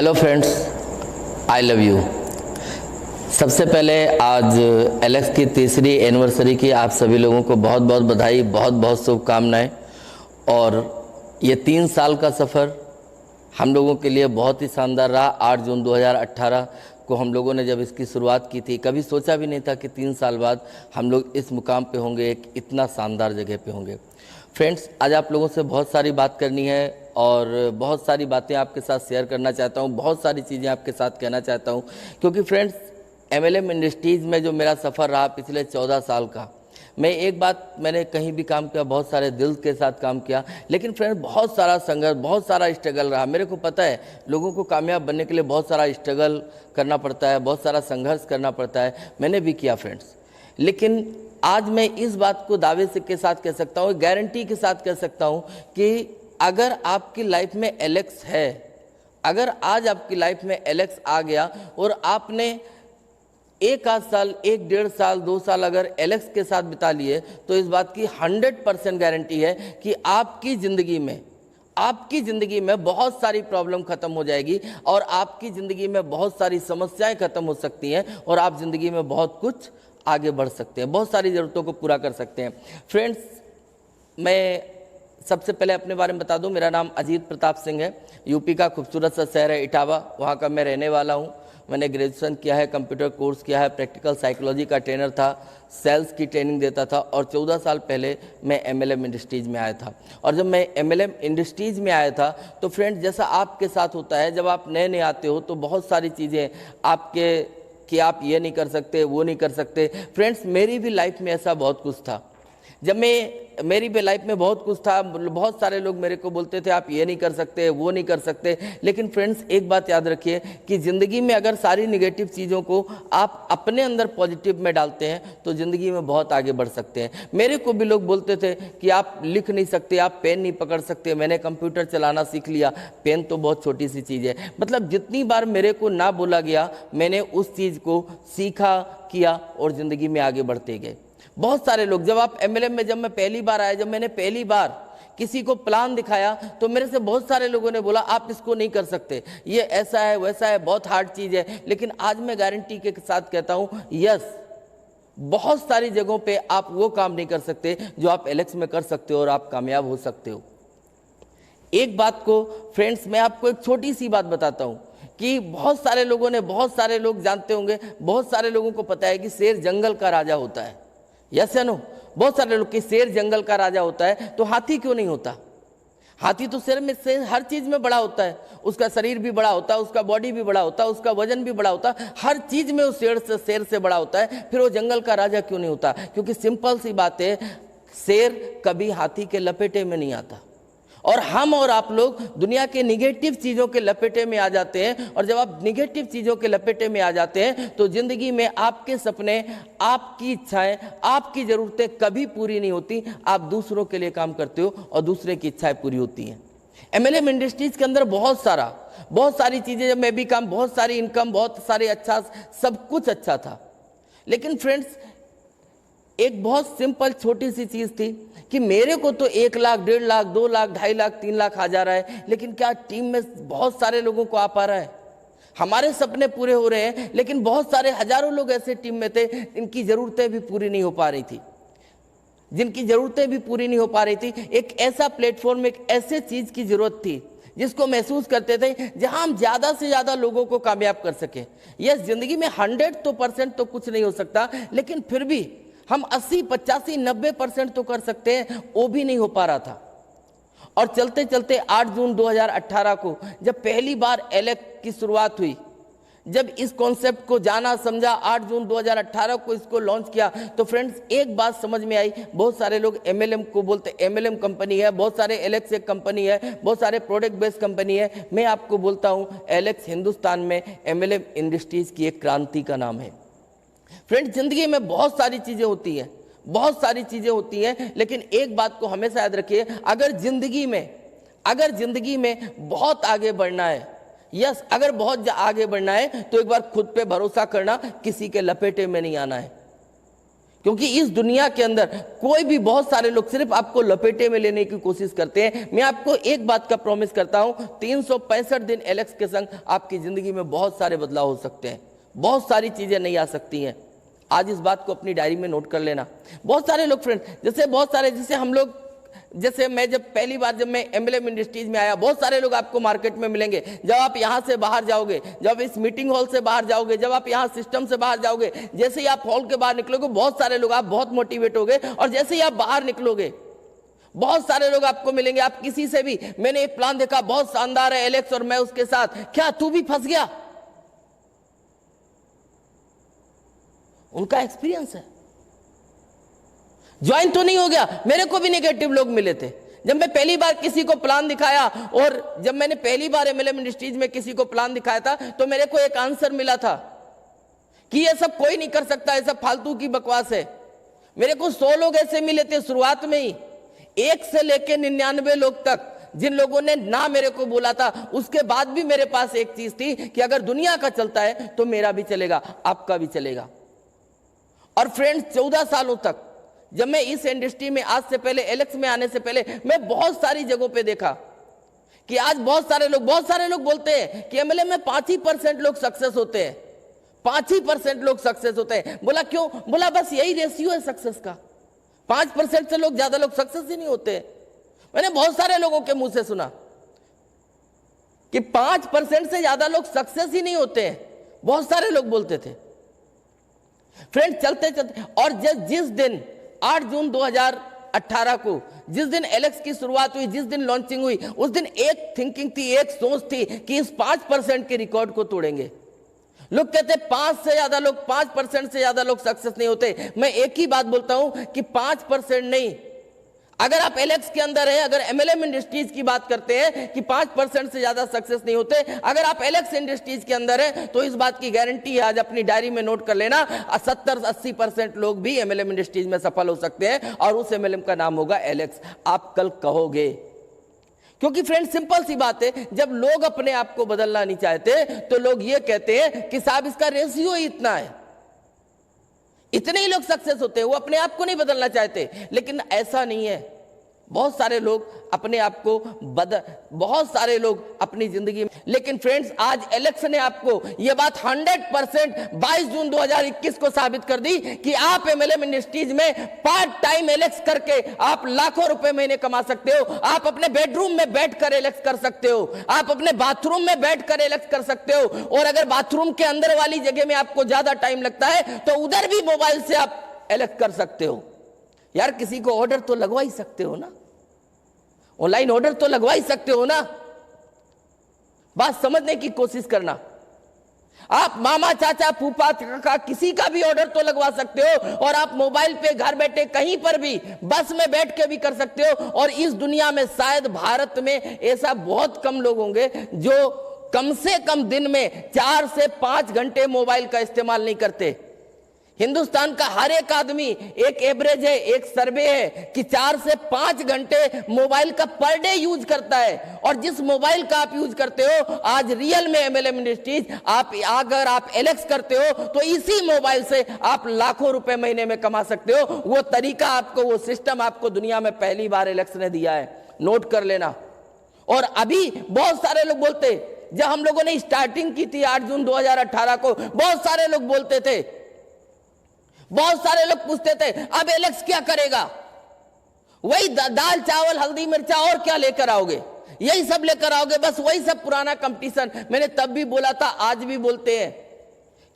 Hello friends, I love you. सबसे पहले आज एलेक्स की तीसरी एनिवर्सरी की आप सभी लोगों को बहुत बहुत बधाई, बहुत बहुत शुभकामनाएं। और ये 3 साल का सफ़र हम लोगों के लिए बहुत ही शानदार रहा। 8 जून 2018 को हम लोगों ने जब इसकी शुरुआत की थी, कभी सोचा भी नहीं था कि 3 साल बाद हम लोग इस मुकाम पे होंगे, एक इतना शानदार जगह पे होंगे। फ्रेंड्स, आज आप लोगों से बहुत सारी बात करनी है और बहुत सारी बातें आपके साथ शेयर करना चाहता हूँ, बहुत सारी चीज़ें आपके साथ कहना चाहता हूँ। क्योंकि फ्रेंड्स, एमएलएम इंडस्ट्रीज़ में जो मेरा सफ़र रहा पिछले 14 साल का, मैं एक बात, मैंने कहीं भी काम किया, बहुत सारे दिल के साथ काम किया, लेकिन फ्रेंड्स बहुत सारा संघर्ष, बहुत सारा स्ट्रगल रहा। मेरे को पता है लोगों को कामयाब बनने के लिए बहुत सारा स्ट्रगल करना पड़ता है, बहुत सारा संघर्ष करना पड़ता है, मैंने भी किया फ्रेंड्स। लेकिन आज मैं इस बात को दावे से के साथ कह सकता हूँ, गारंटी के साथ कह सकता हूँ कि अगर आपकी लाइफ में एलेक्स है, अगर आज आपकी लाइफ में एलेक्स आ गया और आपने 1 आध साल, 1 डेढ़ साल, 2 साल अगर एलेक्स के साथ बिता लिए, तो इस बात की 100% गारंटी है कि आपकी ज़िंदगी में बहुत सारी प्रॉब्लम खत्म हो जाएगी और आपकी ज़िंदगी में बहुत सारी समस्याएं खत्म हो सकती हैं और आप ज़िंदगी में बहुत कुछ आगे बढ़ सकते हैं, बहुत सारी ज़रूरतों को पूरा कर सकते हैं। फ्रेंड्स, मैं सबसे पहले अपने बारे में बता दूं, मेरा नाम अजीत प्रताप सिंह है। यूपी का खूबसूरत सा शहर है इटावा, वहाँ का मैं रहने वाला हूँ। मैंने ग्रेजुएशन किया है, कंप्यूटर कोर्स किया है, प्रैक्टिकल साइकोलॉजी का ट्रेनर था, सेल्स की ट्रेनिंग देता था और 14 साल पहले मैं एमएलएम इंडस्ट्रीज़ में आया था। और जब मैं एमएलएम इंडस्ट्रीज़ में आया था तो फ्रेंड्स, जैसा आपके साथ होता है, जब आप नए नए आते हो तो बहुत सारी चीज़ें आपके कि आप ये नहीं कर सकते, वो नहीं कर सकते। फ्रेंड्स, मेरी भी लाइफ में ऐसा बहुत कुछ था। जब मेरी भी लाइफ में बहुत कुछ था, बहुत सारे लोग मेरे को बोलते थे आप ये नहीं कर सकते, वो नहीं कर सकते। लेकिन फ्रेंड्स, एक बात याद रखिए कि ज़िंदगी में अगर सारी निगेटिव चीज़ों को आप अपने अंदर पॉजिटिव में डालते हैं तो ज़िंदगी में बहुत आगे बढ़ सकते हैं। मेरे को भी लोग बोलते थे कि आप लिख नहीं सकते, आप पेन नहीं पकड़ सकते। मैंने कंप्यूटर चलाना सीख लिया, पेन तो बहुत छोटी सी चीज़ है। मतलब जितनी बार मेरे को ना बोला गया, मैंने उस चीज़ को सीखा, किया और ज़िंदगी में आगे बढ़ते गए। बहुत सारे लोग, जब आप एमएलएम में, जब मैं पहली बार आया, जब मैंने पहली बार किसी को प्लान दिखाया तो मेरे से बहुत सारे लोगों ने बोला आप इसको नहीं कर सकते, ये ऐसा है, वैसा है, बहुत हार्ड चीज़ है। लेकिन आज मैं गारंटी के साथ कहता हूँ, यस, बहुत सारी जगहों पे आप वो काम नहीं कर सकते जो आप एलेक्स में कर सकते हो और आप कामयाब हो सकते हो। एक बात को फ्रेंड्स, मैं आपको एक छोटी सी बात बताता हूँ कि बहुत सारे लोग जानते होंगे, बहुत सारे लोगों को पता है कि शेर जंगल का राजा होता है। यस या नो? बहुत सारे लोग कि शेर जंगल का राजा होता है, तो हाथी क्यों नहीं होता? हाथी तो शेर हर चीज में बड़ा होता है, उसका शरीर भी बड़ा होता है, उसका बॉडी भी बड़ा होता है, उसका वजन भी बड़ा होता है, हर चीज में उस शेर से बड़ा होता है। फिर वो जंगल का राजा क्यों नहीं होता? क्योंकि सिंपल सी बात है, शेर कभी हाथी के लपेटे में नहीं आता। और हम और आप लोग दुनिया के निगेटिव चीज़ों के लपेटे में आ जाते हैं। और जब आप निगेटिव चीज़ों के लपेटे में आ जाते हैं तो ज़िंदगी में आपके सपने, आपकी इच्छाएं, आपकी ज़रूरतें कभी पूरी नहीं होती। आप दूसरों के लिए काम करते हो और दूसरे की इच्छाएं पूरी होती हैं। एमएलएम इंडस्ट्रीज़ के अंदर बहुत सारी चीज़ें, जब मैं भी काम, बहुत सारी इनकम, बहुत सारे अच्छा, सब कुछ अच्छा था। लेकिन फ्रेंड्स, एक बहुत सिंपल छोटी सी चीज़ थी कि मेरे को तो 1 लाख, 1.5 लाख, 2 लाख, 2.5 लाख, 3 लाख आ जा रहा है, लेकिन क्या टीम में बहुत सारे लोगों को आ पा रहा है? हमारे सपने पूरे हो रहे हैं, लेकिन बहुत सारे हजारों लोग ऐसे टीम में थे जिनकी ज़रूरतें भी पूरी नहीं हो पा रही थी, एक ऐसा प्लेटफॉर्म, एक ऐसे चीज़ की ज़रूरत थी जिसको महसूस करते थे जहां हम ज़्यादा से ज़्यादा लोगों को कामयाब कर सके। यह ज़िंदगी में 100% तो कुछ नहीं हो सकता, लेकिन फिर भी हम 80, 85, 90% तो कर सकते हैं, वो भी नहीं हो पा रहा था। और चलते चलते 8 जून 2018 को जब पहली बार एलेक्स की शुरुआत हुई, जब इस कॉन्सेप्ट को जाना समझा, 8 जून 2018 को इसको लॉन्च किया, तो फ्रेंड्स एक बात समझ में आई। बहुत सारे लोग एमएलएम को बोलते, एमएलएम कंपनी है, बहुत सारे एलेक्स एक कंपनी है, बहुत सारे प्रोडक्ट बेस्ड कंपनी है। मैं आपको बोलता हूँ, एलेक्स हिंदुस्तान में एमएलएम इंडस्ट्रीज की एक क्रांति का नाम है। फ्रेंड्स, जिंदगी में बहुत सारी चीजें होती हैं, लेकिन एक बात को हमेशा याद रखिए, अगर जिंदगी में बहुत आगे बढ़ना है, यस, अगर बहुत आगे बढ़ना है तो एक बार खुद पे भरोसा करना, किसी के लपेटे में नहीं आना है। क्योंकि इस दुनिया के अंदर कोई भी, बहुत सारे लोग सिर्फ आपको लपेटे में लेने की कोशिश करते हैं। मैं आपको एक बात का प्रॉमिस करता हूं, 365 दिन एलेक्स के संग आपकी जिंदगी में बहुत सारे बदलाव हो सकते हैं, बहुत सारी चीजें नहीं आ सकती हैं। आज इस बात को अपनी डायरी में नोट कर लेना। बहुत सारे लोग फ्रेंड, जैसे हम लोग, जैसे मैं जब पहली बार जब मैं एमएलएम इंडस्ट्रीज में आया, बहुत सारे लोग आपको मार्केट में मिलेंगे। जब आप यहां से बाहर जाओगे, जब इस मीटिंग हॉल से बाहर जाओगे, जब आप यहां सिस्टम से बाहर जाओगे, जैसे ही आप हॉल के बाहर निकलोगे, बहुत सारे लोग, आप बहुत मोटिवेट होगे। और जैसे ही आप बाहर निकलोगे, बहुत सारे लोग आपको मिलेंगे। आप किसी से भी, मैंने एक प्लान देखा, बहुत शानदार है एलेक्स, और मैं उसके साथ, क्या तू भी फंस गया? उनका एक्सपीरियंस है, ज्वाइन तो नहीं हो गया। मेरे को भी नेगेटिव लोग मिले थे जब मैं पहली बार किसी को प्लान दिखाया, और जब मैंने पहली बार एमएलएम इंडस्ट्रीज में किसी को प्लान दिखाया था, तो मेरे को एक आंसर मिला था कि ये सब कोई नहीं कर सकता, ये सब फालतू की बकवास है। मेरे को 100 लोग ऐसे मिले थे शुरुआत में ही, 1 से लेके 99 लोग तक, जिन लोगों ने ना मेरे को बोला था। उसके बाद भी मेरे पास एक चीज थी कि अगर दुनिया का चलता है तो मेरा भी चलेगा, आपका भी चलेगा। और फ्रेंड्स, 14 सालों तक जब मैं इस इंडस्ट्री में, आज से पहले, एलेक्स में आने से पहले, मैं बहुत सारी जगहों पे देखा कि आज बहुत सारे लोग बोलते हैं कि एमएलए में 5% लोग सक्सेस होते हैं, 5% लोग सक्सेस होते हैं। बोला क्यों? बोला बस यही रेशियो है सक्सेस का, 5% से लोग ज्यादा लोग सक्सेस ही नहीं होते। मैंने बहुत सारे लोगों के मुंह से सुना कि 5% से ज्यादा लोग सक्सेस ही नहीं होते हैं, बहुत सारे लोग बोलते थे। फ्रेंड, चलते चलते, और जिस दिन 8 जून 2018 को, जिस दिन एलेक्स की शुरुआत हुई, जिस दिन लॉन्चिंग हुई, उस दिन एक थिंकिंग थी, एक सोच थी कि इस 5% के रिकॉर्ड को तोड़ेंगे। लोग कहते 5% से ज्यादा लोग सक्सेस नहीं होते। मैं एक ही बात बोलता हूं कि 5% नहीं, अगर आप एलेक्स के अंदर हैं, अगर एमएलएम इंडस्ट्रीज की बात करते हैं कि 5% से ज्यादा सक्सेस नहीं होते, अगर आप एलेक्स इंडस्ट्रीज के अंदर हैं, तो इस बात की गारंटी है, आज अपनी डायरी में नोट कर लेना, 70-80% लोग भी एमएलएम इंडस्ट्रीज में सफल हो सकते हैं, और उस एमएलएम का नाम होगा एलेक्स। आप कल कहोगे, क्योंकि फ्रेंड सिंपल सी बात है, जब लोग अपने आप को बदलना नहीं चाहते तो लोग ये कहते हैं कि साहब इसका रेशियो ही इतना है, इतने ही लोग सक्सेस होते हैं, वो अपने आप को नहीं बदलना चाहते। लेकिन ऐसा नहीं है, बहुत सारे लोग अपने आप को बहुत सारे लोग अपनी जिंदगी में, लेकिन फ्रेंड्स आज एलेक्स ने आपको यह बात 100% 22 जून 2021 को साबित कर दी कि आप एमएलएम इंडस्ट्रीज में पार्ट टाइम एलेक्स करके आप लाखों रुपए महीने कमा सकते हो। आप अपने बेडरूम में बैठकर एलेक्स कर सकते हो, आप अपने बाथरूम में बैठकर एलेक्स कर सकते हो, और अगर बाथरूम के अंदर वाली जगह में आपको ज्यादा टाइम लगता है तो उधर भी मोबाइल से आप एलेक्स कर सकते हो। यार, किसी को ऑर्डर तो लगवा ही सकते हो ना, ऑनलाइन ऑर्डर तो लगवा ही सकते हो ना। बात समझने की कोशिश करना। आप मामा, चाचा, फूफा, काका, किसी का भी ऑर्डर तो लगवा सकते हो, और आप मोबाइल पे घर बैठे कहीं पर भी, बस में बैठ के भी कर सकते हो। और इस दुनिया में शायद भारत में ऐसा बहुत कम लोग होंगे जो कम से कम दिन में 4 से 5 घंटे मोबाइल का इस्तेमाल नहीं करते। हिंदुस्तान का हर एक आदमी, एक एवरेज है, एक सर्वे है कि 4 से 5 घंटे मोबाइल का पर डे यूज करता है। और जिस मोबाइल का आप यूज करते हो, आज रियल में एमएलएम इंडस्ट्रीज, अगर आप एलेक्स करते हो तो इसी मोबाइल से आप लाखों रुपए महीने में कमा सकते हो। वो तरीका आपको, वो सिस्टम आपको दुनिया में पहली बार एलेक्स ने दिया है, नोट कर लेना। और अभी बहुत सारे लोग बोलते, जब हम लोगों ने स्टार्टिंग की थी 8 जून 2018 को, बहुत सारे लोग बोलते थे, बहुत सारे लोग पूछते थे अब एलेक्स क्या करेगा? वही दाल चावल हल्दी मिर्चा, और क्या लेकर आओगे? यही सब लेकर आओगे, बस वही सब पुराना कंपटीशन। मैंने तब भी बोला था, आज भी बोलते हैं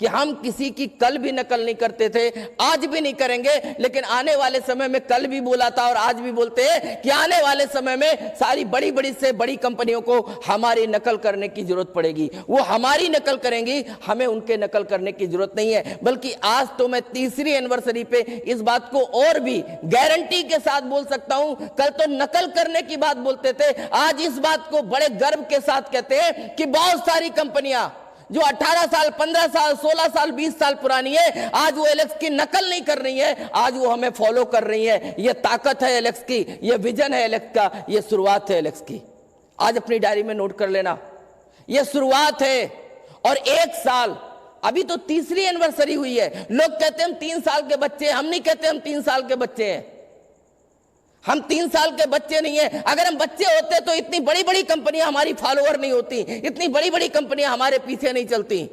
कि हम किसी की कल भी नकल नहीं करते थे, आज भी नहीं करेंगे, लेकिन आने वाले समय में, कल भी बोला था और आज भी बोलते हैं कि आने वाले समय में सारी बड़ी बड़ी से बड़ी कंपनियों को हमारी नकल करने की जरूरत पड़ेगी। वो हमारी नकल करेंगी, हमें उनके नकल करने की जरूरत नहीं है। बल्कि आज तो मैं 3री एनिवर्सरी पे इस बात को और भी गारंटी के साथ बोल सकता हूं। कल तो नकल करने की बात बोलते थे, आज इस बात को बड़े गर्व के साथ कहते हैं कि बहुत सारी कंपनियां जो 18 साल, 15 साल, 16 साल, 20 साल पुरानी है, आज वो एलेक्स की नकल नहीं कर रही है, आज वो हमें फॉलो कर रही है। ये ताकत है एलेक्स की, ये विजन है एलेक्स का, ये शुरुआत है एलेक्स की। आज अपनी डायरी में नोट कर लेना, ये शुरुआत है। और 1 साल अभी तो तीसरी एनिवर्सरी हुई है, लोग कहते हैं हम 3 साल के बच्चे हैं। हम नहीं कहते हम 3 साल के बच्चे हैं, हम 3 साल के बच्चे नहीं है। अगर हम बच्चे होते तो इतनी बड़ी बड़ी कंपनियां हमारी फॉलोअर नहीं होती, इतनी बड़ी बड़ी कंपनियां हमारे पीछे नहीं चलती।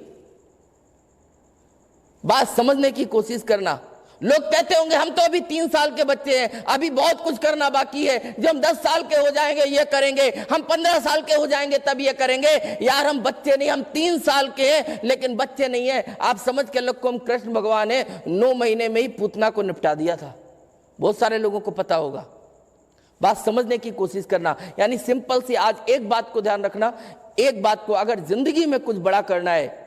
बात समझने की कोशिश करना। लोग कहते होंगे हम तो अभी 3 साल के बच्चे हैं, अभी बहुत कुछ करना बाकी है, जब हम 10 साल के हो जाएंगे ये करेंगे, हम 15 साल के हो जाएंगे तब ये करेंगे। यार हम बच्चे नहीं, हम 3 साल के हैं लेकिन बच्चे नहीं है। आप समझ के लोग को हम कृष्ण भगवान ने 9 महीने में ही पूतना को निपटा दिया था, बहुत सारे लोगों को पता होगा। बात समझने की कोशिश करना, यानी सिंपल सी आज एक बात को ध्यान रखना, एक बात को अगर जिंदगी में कुछ बड़ा करना है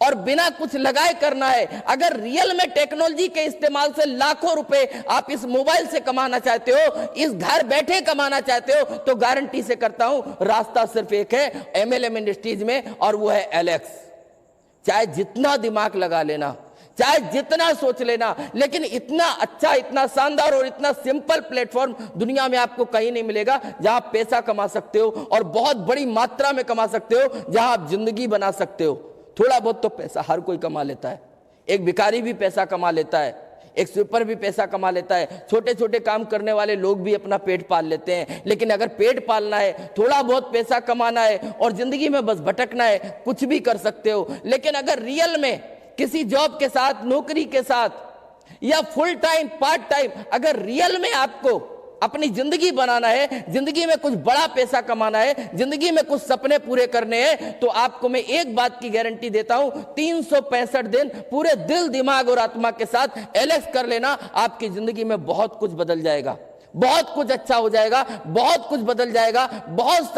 और बिना कुछ लगाए करना है, अगर रियल में टेक्नोलॉजी के इस्तेमाल से लाखों रुपए आप इस मोबाइल से कमाना चाहते हो, इस घर बैठे कमाना चाहते हो, तो गारंटी से करता हूं रास्ता सिर्फ एक है एमएलएम इंडस्ट्रीज में, और वो है एलेक्स। चाहे जितना दिमाग लगा लेना, चाहे जितना सोच लेना, लेकिन इतना अच्छा, इतना शानदार और इतना सिंपल प्लेटफॉर्म दुनिया में आपको कहीं नहीं मिलेगा जहां आप पैसा कमा सकते हो और बहुत बड़ी मात्रा में कमा सकते हो, जहां आप जिंदगी बना सकते हो। थोड़ा बहुत तो पैसा हर कोई कमा लेता है, एक भिखारी भी पैसा कमा लेता है, एक स्वीपर भी पैसा कमा लेता है, छोटे छोटे काम करने वाले लोग भी अपना पेट पाल लेते हैं। लेकिन अगर पेट पालना है, थोड़ा बहुत पैसा कमाना है और जिंदगी में बस भटकना है, कुछ भी कर सकते हो। लेकिन अगर रियल में किसी जॉब के साथ, नौकरी के साथ या फुल टाइम, पार्ट टाइम, अगर रियल में आपको अपनी जिंदगी बनाना है, जिंदगी में कुछ बड़ा पैसा कमाना है, जिंदगी में कुछ सपने पूरे करने हैं, तो आपको मैं एक बात की गारंटी देता हूं, 365 दिन पूरे दिल, दिमाग और आत्मा के साथ एलेक्स कर लेना, आपकी जिंदगी में बहुत कुछ बदल जाएगा, बहुत कुछ अच्छा हो जाएगा, बहुत कुछ बदल जाएगा। बहुत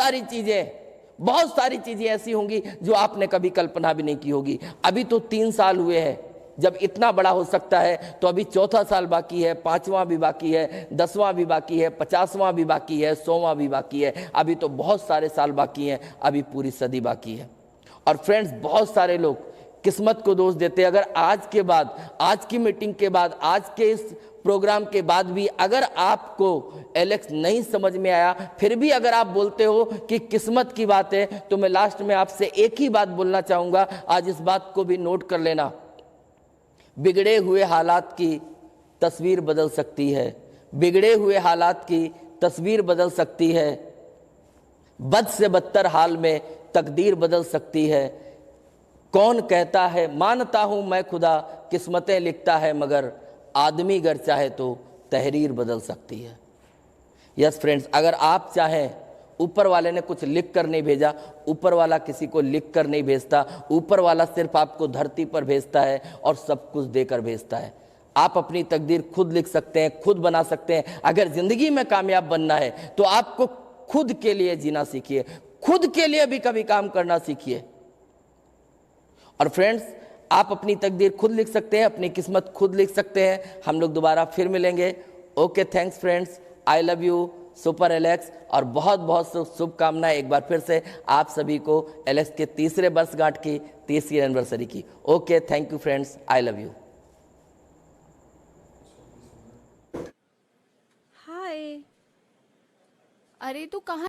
सारी चीजें ऐसी होंगी जो आपने कभी कल्पना भी नहीं की होगी। अभी तो 3 साल हुए हैं, जब इतना बड़ा हो सकता है तो अभी 4था साल बाकी है, 5वां भी बाकी है, 10वां भी बाकी है, 50वां भी बाकी है, 100वां भी बाकी है। अभी तो बहुत सारे साल बाकी हैं, अभी पूरी सदी बाकी है। और फ्रेंड्स, बहुत सारे लोग किस्मत को दोष देते हैं। अगर आज के बाद, आज की मीटिंग के बाद, आज के इस प्रोग्राम के बाद भी अगर आपको एलेक्स नहीं समझ में आया, फिर भी अगर आप बोलते हो कि किस्मत की बात है, तो मैं लास्ट में आपसे एक ही बात बोलना चाहूंगा, आज इस बात को भी नोट कर लेना। बिगड़े हुए हालात की तस्वीर बदल सकती है, बिगड़े हुए हालात की तस्वीर बदल सकती है, बद से बदतर हाल में तकदीर बदल सकती है। कौन कहता है मानता हूं मैं खुदा, किस्मतें लिखता है मगर आदमी अगर चाहे तो तहरीर बदल सकती है। यस फ्रेंड्स, अगर आप चाहें, ऊपर वाले ने कुछ लिख कर नहीं भेजा, ऊपर वाला किसी को लिख कर नहीं भेजता, ऊपर वाला सिर्फ आपको धरती पर भेजता है और सब कुछ देकर भेजता है। आप अपनी तकदीर खुद लिख सकते हैं, खुद बना सकते हैं। अगर जिंदगी में कामयाब बनना है तो आपको खुद के लिए जीना सीखिए, खुद के लिए भी कभी काम करना सीखिए। और फ्रेंड्स, आप अपनी तकदीर खुद लिख सकते हैं, अपनी किस्मत खुद लिख सकते हैं। हम लोग दोबारा फिर मिलेंगे। Okay, thanks friends, I love you, super Alex, और बहुत बहुत शुभकामनाएं एक बार फिर से आप सभी को एलेक्स के तीसरे वर्षगांठ की, 30वीं एनिवर्सरी की। Okay, thank you friends, I love you. Hi. अरे तू कहाँ